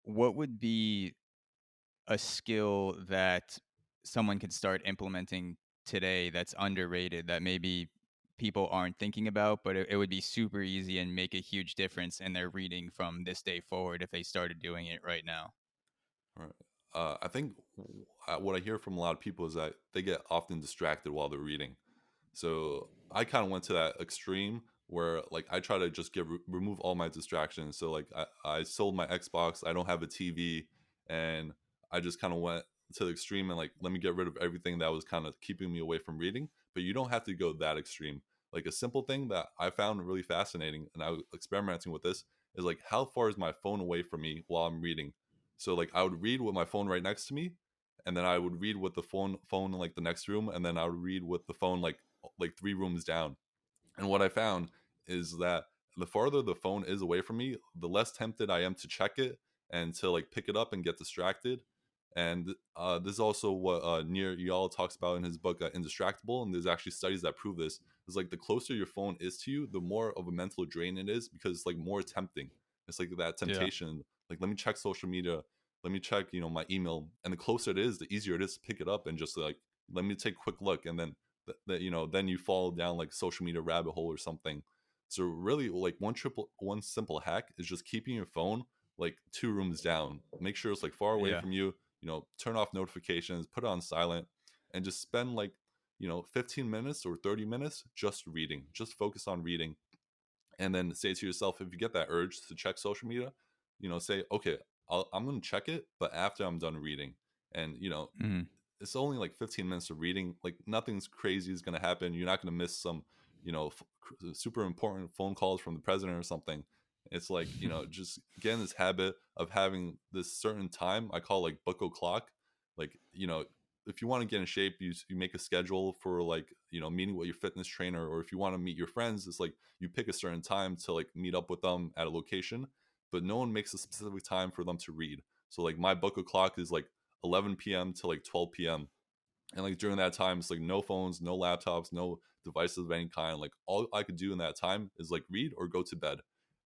What would be a skill that someone could start implementing today that's underrated that maybe people aren't thinking about, but it would be super easy and make a huge difference in their reading from this day forward if they started doing it right now? Right. I think what I hear from a lot of people is that they get often distracted while they're reading. So I kind of went to that extreme where like I try to just remove all my distractions. So like I sold my Xbox, I don't have a TV, and I just kind of went to the extreme and like let me get rid of everything that was kind of keeping me away from reading. But you don't have to go that extreme. Like a simple thing that I found really fascinating, and I was experimenting with this, is like how far is my phone away from me while I'm reading. So like I would read with my phone right next to me, and then I would read with the phone in like the next room, and then I would read with the phone like three rooms down. And what I found is that the farther the phone is away from me, the less tempted I am to check it and to like pick it up and get distracted. And this is also what Nir Eyal talks about in his book Indistractable, and there's actually studies that prove this. Is like the closer your phone is to you, the more of a mental drain it is because it's like more tempting. It's like that Yeah. temptation. Like let me check social media, let me check my email, and the closer it is, the easier it is to pick it up and just like let me take a quick look, and then then you fall down like social media rabbit hole or something. So really like one simple hack is just keeping your phone like two rooms down. Make sure it's like far away Yeah. from you. Turn off notifications, put it on silent, and just spend like 15 minutes or 30 minutes just reading. Just focus on reading, and then say to yourself, if you get that urge to check social media, say, okay, I'm going to check it, but after I'm done reading. And Mhm. it's only like 15 minutes of reading. Like nothing's crazy is going to happen. You're not going to miss some super important phone calls from the president or something. It's like just get in this habit of having this certain time. I call like book o'clock. Like if you want to get in shape, you make a schedule for like meeting with your fitness trainer, or if you want to meet your friends, it's like you pick a certain time to like meet up with them at a location, but no one makes a specific time for them to read. So like my book o'clock is like 11 p.m. to like 12 p.m. And like during that time, it's like no phones, no laptops, no devices of any kind. Like all I could do in that time is like read or go to bed.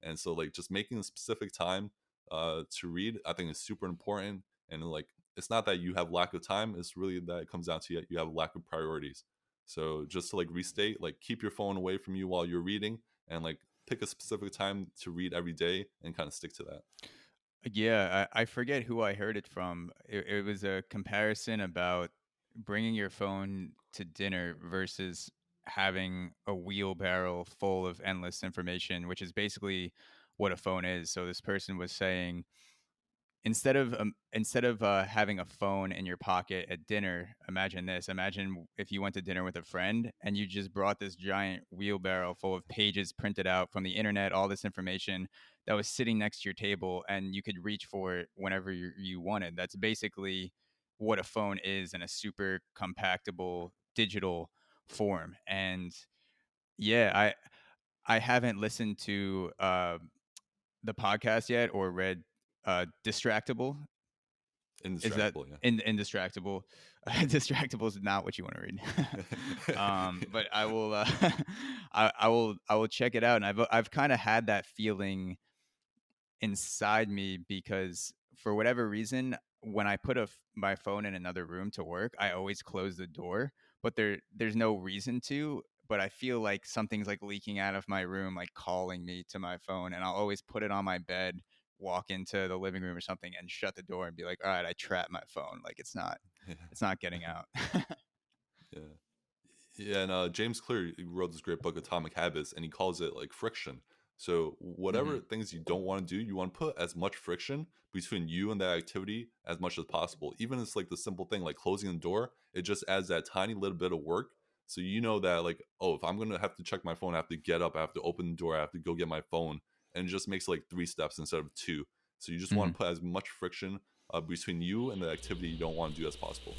And so like just making a specific time to read, I think is super important. And like it's not that you have lack of time; it's really that it comes down to you have lack of priorities. So just to like restate, like keep your phone away from you while you're reading, and like pick a specific time to read every day, and kind of stick to that. Yeah, I forget who I heard it from. It was a comparison about bringing your phone to dinner versus having a wheelbarrow full of endless information, which is basically what a phone is. So this person was saying instead of having a phone in your pocket at dinner, imagine this. Imagine if you went to dinner with a friend and you just brought this giant wheelbarrow full of pages printed out from the internet, all this information that was sitting next to your table, and you could reach for it whenever you wanted. That's basically what a phone is in a super compactable digital form. And yeah, I haven't listened to the podcast yet or read Distractable. Is that Indistractable, yeah. Indistractable? Distractable is not what you want to read. But I will, I will check it out, and I've kind of had that feeling inside me because for whatever reason, when I put my phone in another room to work, I always close the door, but there's no reason to. But I feel like something's like leaking out of my room, like calling me to my phone, and I'll always put it on my bed, walk into the living room or something, and shut the door and be like, "All right, I trapped my phone. Like Yeah, it's not getting out." yeah. Yeah, and James Clear wrote this great book, Atomic Habits, and he calls it like friction. So whatever Hmm. things you don't want to do, you want to put as much friction between you and that activity as much as possible. Even it's like the simple thing like closing the door, it just adds that tiny little bit of work. So you know that like, oh, if I'm gonna have to check my phone, I have to get up, I have to open the door, I have to go get my phone, and it just makes like 3 steps instead of two. So you just want Hmm. to put as much friction between you and the activity you don't want to do as possible.